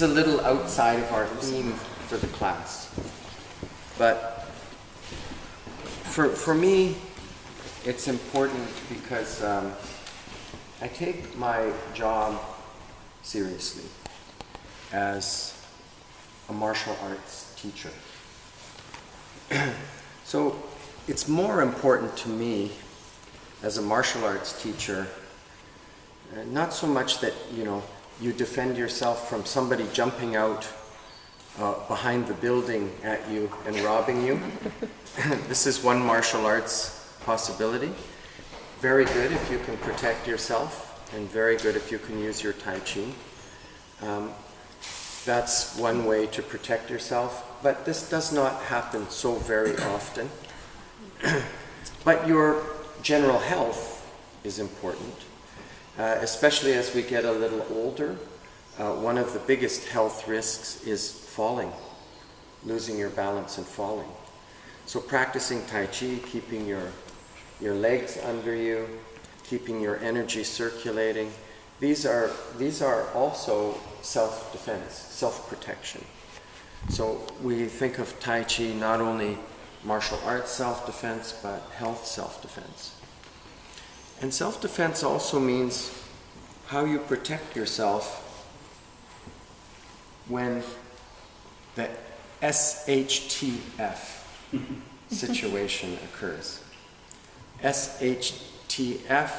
is a little outside of our theme for the class. But for me, it's important because I take my job seriously as a martial arts teacher. So it's more important to me as a martial arts teacher, not so much that, you defend yourself from somebody jumping out behind the building at you and robbing you. This is one martial arts possibility. Very good if you can protect yourself, and very good if you can use your Taiji. That's one way to protect yourself, but this does not happen so very often. But your general health is important, especially as we get a little older. One of the biggest health risks is falling, losing your balance and falling. So practicing Taiji, keeping your legs under you, keeping your energy circulating, these are also self-defense, self-protection. So we think of Taiji not only martial arts self-defense, but health self-defense. And self-defense also means how you protect yourself when the SHTF situation occurs. SHTF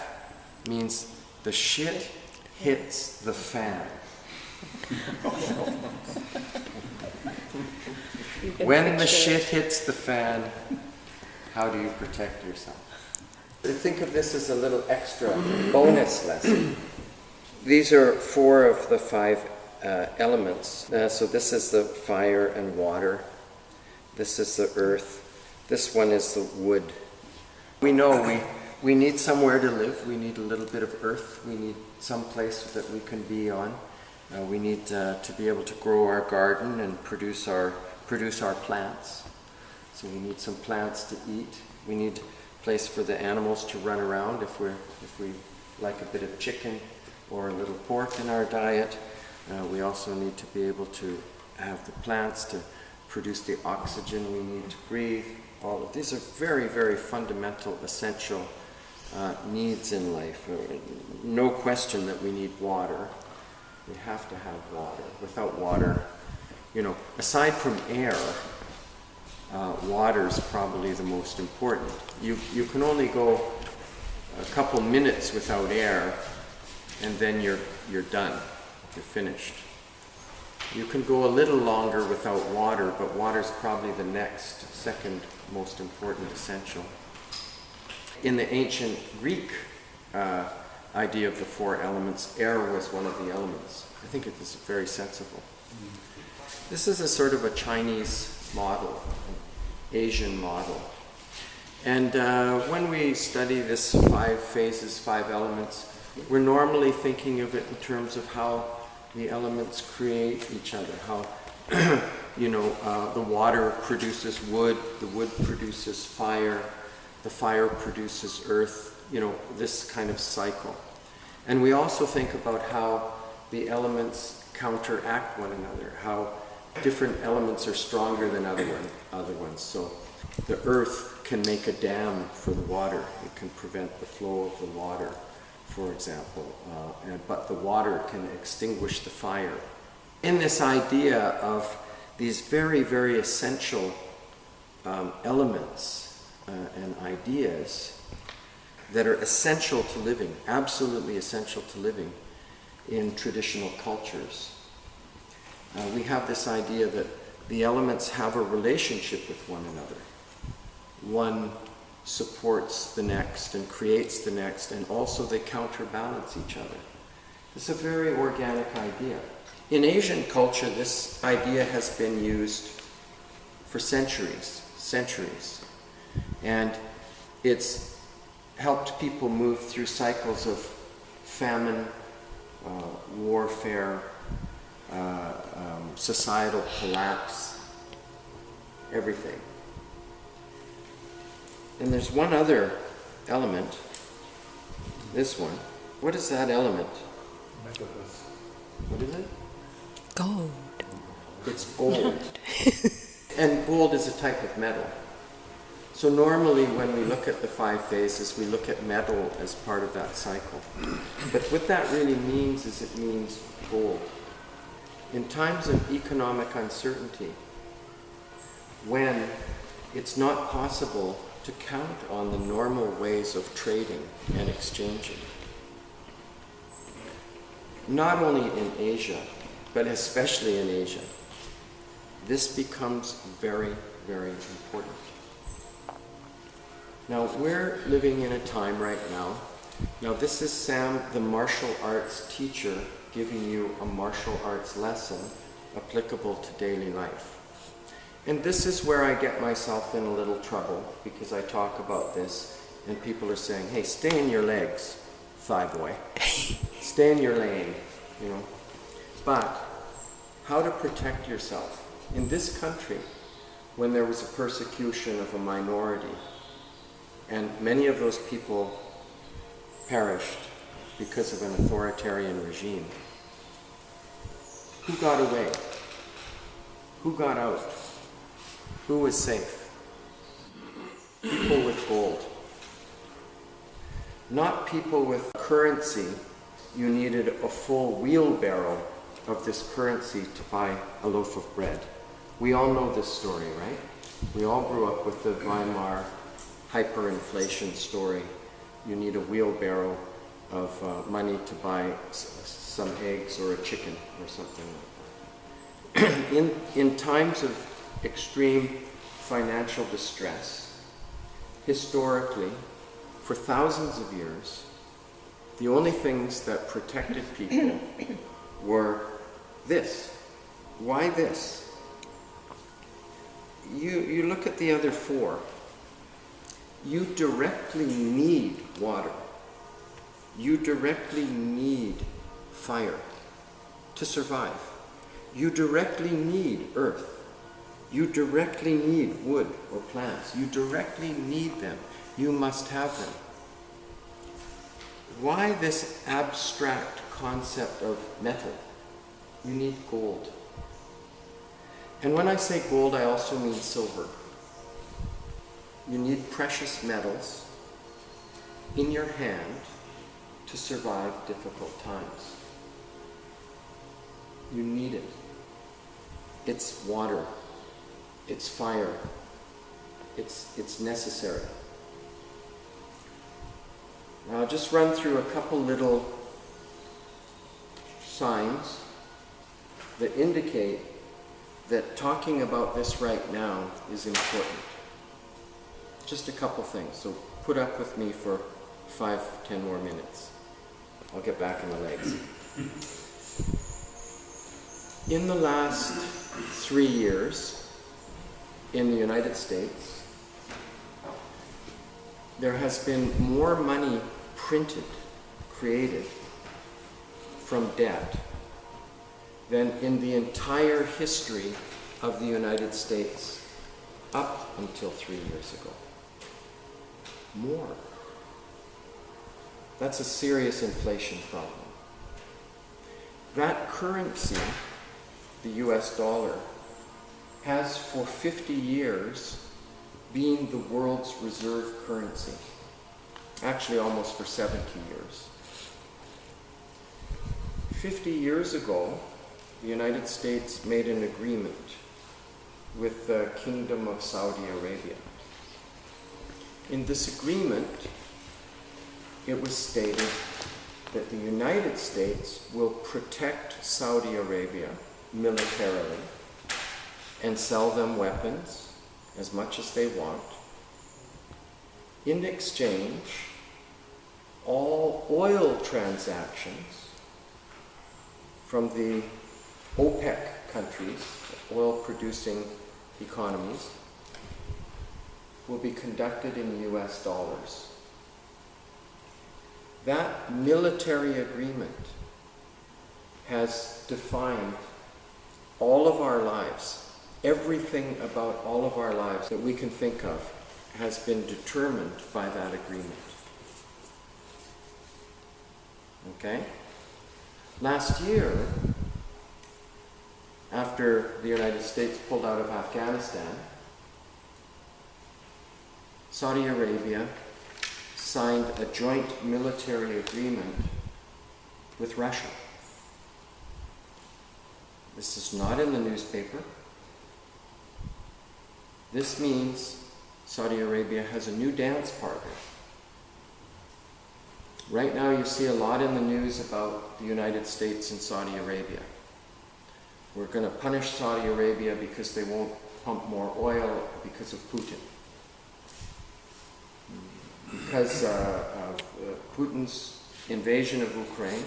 means the shit hits the fan. When the shit hits the fan, how do you protect yourself? Think of this as a little extra bonus lesson. These are 4 of the 5 elements. So this is the fire and water. This is the earth. This one is the wood. We know we need somewhere to live. We need a little bit of earth. We need some place that we can be on. We need to be able to grow our garden and produce our plants. So we need some plants to eat. We need a place for the animals to run around if we like a bit of chicken or a little pork in our diet. We also need to be able to have the plants to produce the oxygen we need to breathe. All of these are very, very fundamental, essential needs in life. No question that we need water. We have to have water. Without water, aside from air, water is probably the most important. You can only go a couple minutes without air, and then you're done. You're finished. You can go a little longer without water, but water is probably the second most important essential. In the ancient Greek idea of the 4 elements, air was one of the elements. I think it is very sensible. This is a sort of a Chinese model, an Asian model. And when we study this 5 phases, 5 elements, we're normally thinking of it in terms of how the elements create each other, how the water produces wood, the wood produces fire, the fire produces earth, this kind of cycle. And we also think about how the elements counteract one another, how different elements are stronger than other ones. So the earth can make a dam for the water. It can prevent the flow of the water, for example, but the water can extinguish the fire. In this idea of these very, very essential elements and ideas that are essential to living, absolutely essential to living in traditional cultures, we have this idea that the elements have a relationship with one another. One supports the next and creates the next, and also they counterbalance each other. It's a very organic idea. In Asian culture, this idea has been used for centuries. And it's helped people move through cycles of famine, warfare, societal collapse, everything. And there's one other element, this one. What is that element? Mechanism. What is it? Gold. It's gold. And gold is a type of metal. So normally when we look at the 5 phases, we look at metal as part of that cycle. But what that really means is it means gold. In times of economic uncertainty, when it's not possible to count on the normal ways of trading and exchanging, not only in Asia, but especially in Asia, this becomes very, very important. Now, we're living in a time right now. Now, this is Sam, the martial arts teacher, giving you a martial arts lesson applicable to daily life. And this is where I get myself in a little trouble, because I talk about this and people are saying, hey, stay in your legs, thigh boy. Stay in your lane, you know. But how to protect yourself. In this country, when there was a persecution of a minority, and many of those people perished because of an authoritarian regime, who got away? Who got out? Who was safe? People with gold. Not people with currency. You needed a full wheelbarrow of this currency to buy a loaf of bread. We all know this story, right? We all grew up with the Weimar hyperinflation story. You need a wheelbarrow of money to buy some eggs or a chicken or something like that. In times of extreme financial distress, historically, for thousands of years, the only things that protected people were this. Why this? You look at the other 4. You directly need water. You directly need fire to survive. You directly need earth. You directly need wood or plants. You directly need them. You must have them. Why this abstract concept of metal? You need gold. And when I say gold, I also mean silver. You need precious metals in your hand to survive difficult times. You need it. It's water. It's fire. It's necessary. Now I'll just run through a couple little signs that indicate that talking about this right now is important. Just a couple things, so put up with me for 5-10 more minutes. I'll get back in the legs. In the last 3 years, in the United States, there has been more money printed, created from debt than in the entire history of the United States up until 3 years ago. More. That's a serious inflation problem. That currency, the US dollar, has for 50 years been the world's reserve currency. Actually, almost for 70 years. 50 years ago, the United States made an agreement with the Kingdom of Saudi Arabia. In this agreement, it was stated that the United States will protect Saudi Arabia militarily and sell them weapons as much as they want. In exchange, all oil transactions from the OPEC countries, oil-producing economies, will be conducted in US dollars. That military agreement has defined all of our lives. Everything about all of our lives that we can think of has been determined by that agreement. Okay? Last year, after the United States pulled out of Afghanistan, Saudi Arabia signed a joint military agreement with Russia. This is not in the newspaper. This means Saudi Arabia has a new dance partner. Right now you see a lot in the news about the United States and Saudi Arabia. We're going to punish Saudi Arabia because they won't pump more oil because of Putin. Because of Putin's invasion of Ukraine,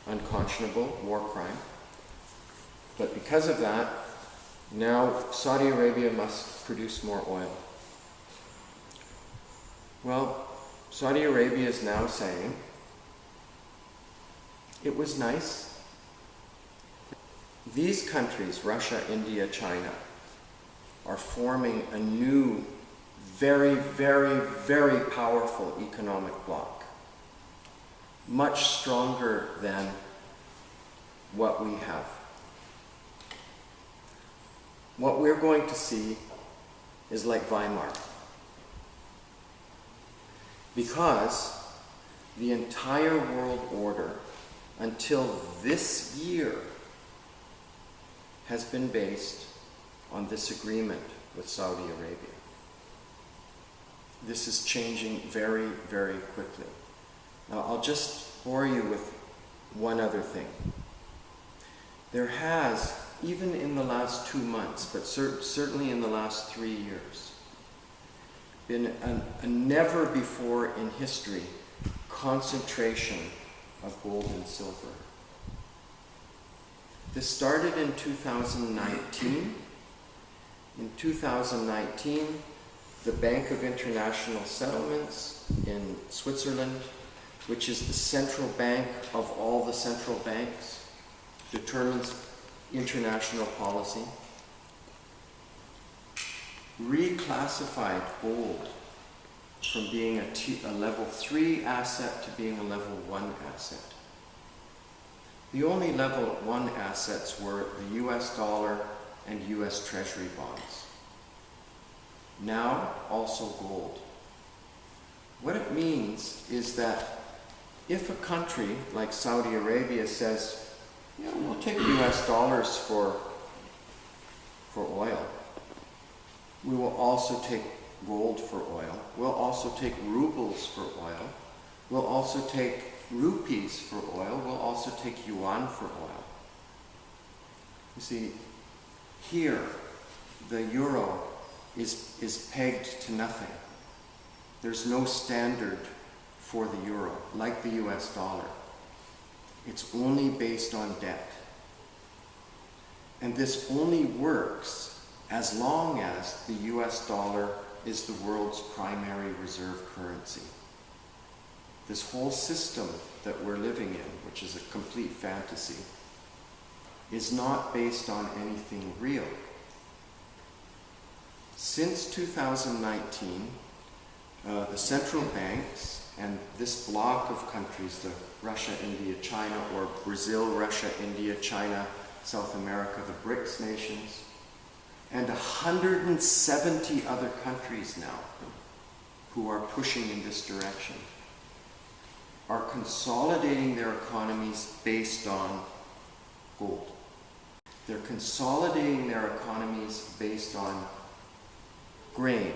unconscionable war crime. But because of that, now Saudi Arabia must produce more oil. Well, Saudi Arabia is now saying, it was nice. These countries, Russia, India, China, are forming a new, very, very, very powerful economic bloc. Much stronger than what we have. What we're going to see is like Weimar. Because the entire world order until this year has been based on this agreement with Saudi Arabia. This is changing very, very quickly. Now I'll just bore you with one other thing. There has, even in the last 2 months, but certainly in the last 3 years, been a never before in history concentration of gold and silver. This started in 2019. In 2019, the Bank of International Settlements in Switzerland, which is the central bank of all the central banks, determines international policy, reclassified gold from being a level 3 asset to being a level 1 asset. The only level 1 assets were the US dollar and US Treasury bonds. Now also gold. What it means is that if a country like Saudi Arabia says, yeah, we'll take US dollars for oil, we will also take gold for oil, we'll also take rubles for oil, we'll also take rupees for oil, we'll also take yuan for oil. You see, here the euro is pegged to nothing. There's no standard for the euro, like the US dollar. It's only based on debt. And this only works as long as the US dollar is the world's primary reserve currency. This whole system that we're living in, which is a complete fantasy, is not based on anything real. Since 2019, the central banks and this bloc of countries, the Russia, India, China, or Brazil, Russia, India, China, South America, the BRICS nations, and 170 other countries now who are pushing in this direction, are consolidating their economies based on gold. They're consolidating their economies based on grain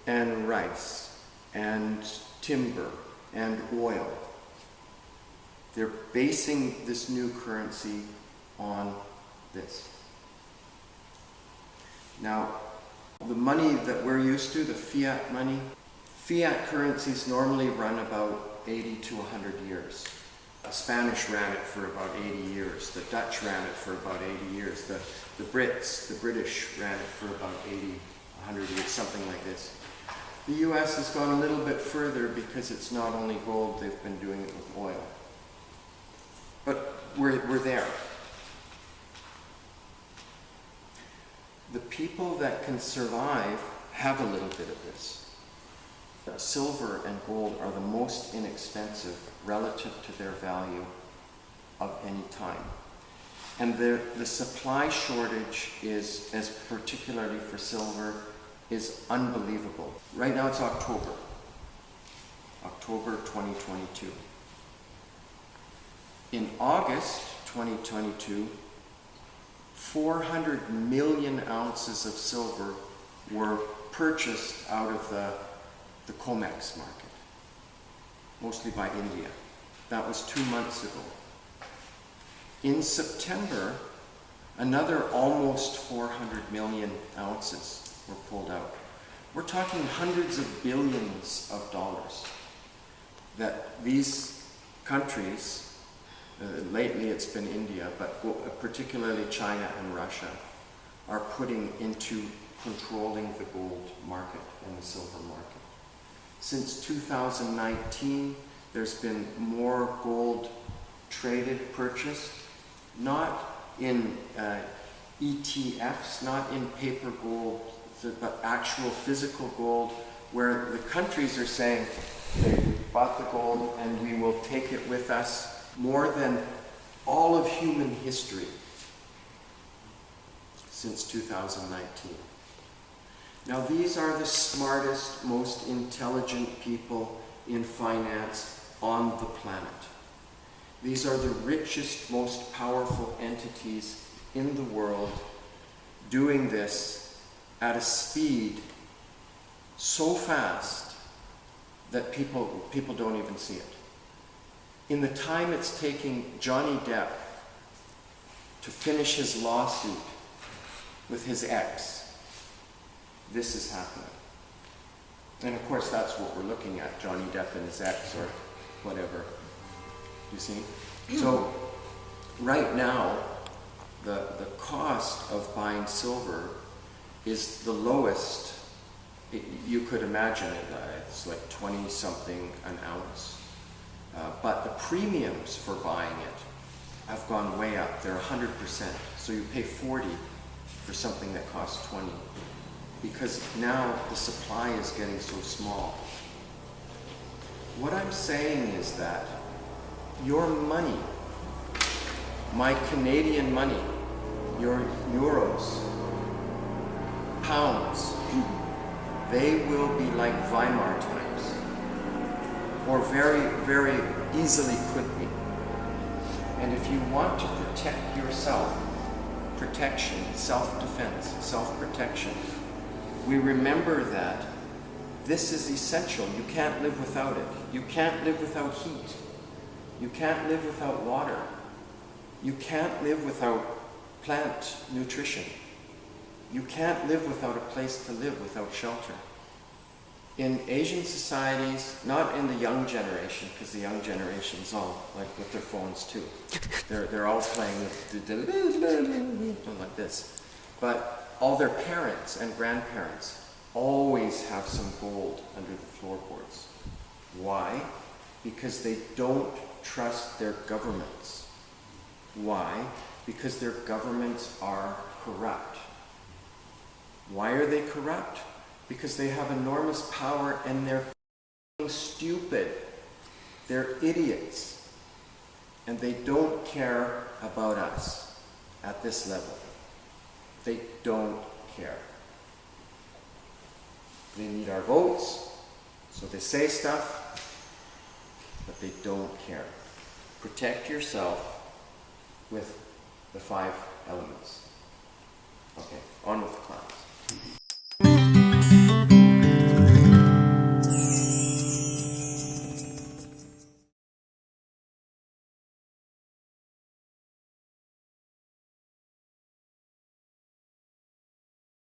and rice and timber and oil. They're basing this new currency on this. Now, the money that we're used to, the fiat money, fiat currencies normally run about 80 to 100 years. The Spanish ran it for about 80 years. The Dutch ran it for about 80 years. The British ran it for about 80, 100 years, something like this. The US has gone a little bit further because it's not only gold, they've been doing it with oil. But we're there. The people that can survive have a little bit of this. Silver and gold are the most inexpensive relative to their value of any time. And the supply shortage is, as particularly for silver, is unbelievable. Right now it's October 2022. In August 2022, 400 million ounces of silver were purchased out of the COMEX market, mostly by India. That was 2 months ago. In September, another almost 400 million ounces were pulled out. We're talking hundreds of billions of dollars that these countries, lately it's been India, but particularly China and Russia, are putting into controlling the gold market and the silver market. Since 2019, there's been more gold traded, purchased, not in ETFs, not in paper gold, but actual physical gold, where the countries are saying, okay, we bought the gold and we will take it with us more than all of human history since 2019. Now these are the smartest, most intelligent people in finance on the planet. These are the richest, most powerful entities in the world doing this at a speed so fast that people don't even see it. In the time it's taking Johnny Depp to finish his lawsuit with his ex, this is happening. And of course that's what we're looking at, Johnny Depp and his ex or whatever. You see? So right now, the cost of buying silver is the lowest you could imagine it. It's like 20 something an ounce. But the premiums for buying it have gone way up. They're 100%. So you pay 40 for something that costs 20. Because now the supply is getting so small. What I'm saying is that your money, my Canadian money, your euros, pounds, they will be like Weimar times, or very, very easily could be. And if you want to protect yourself, protection, self-defense, self-protection, we remember that this is essential. You can't live without it. You can't live without heat. You can't live without water. You can't live without plant nutrition. You can't live without a place to live, without shelter. In Asian societies, not in the young generation, because the young generation's all like with their phones too. They're all playing like this. But all their parents and grandparents always have some gold under the floorboards. Why? Because they don't trust their governments. Why? Because their governments are corrupt. Why are they corrupt? Because they have enormous power and they're stupid. They're idiots. And they don't care about us at this level. They don't care. They need our votes, so they say stuff, but they don't care. Protect yourself with the 5 elements. Okay, on with the class.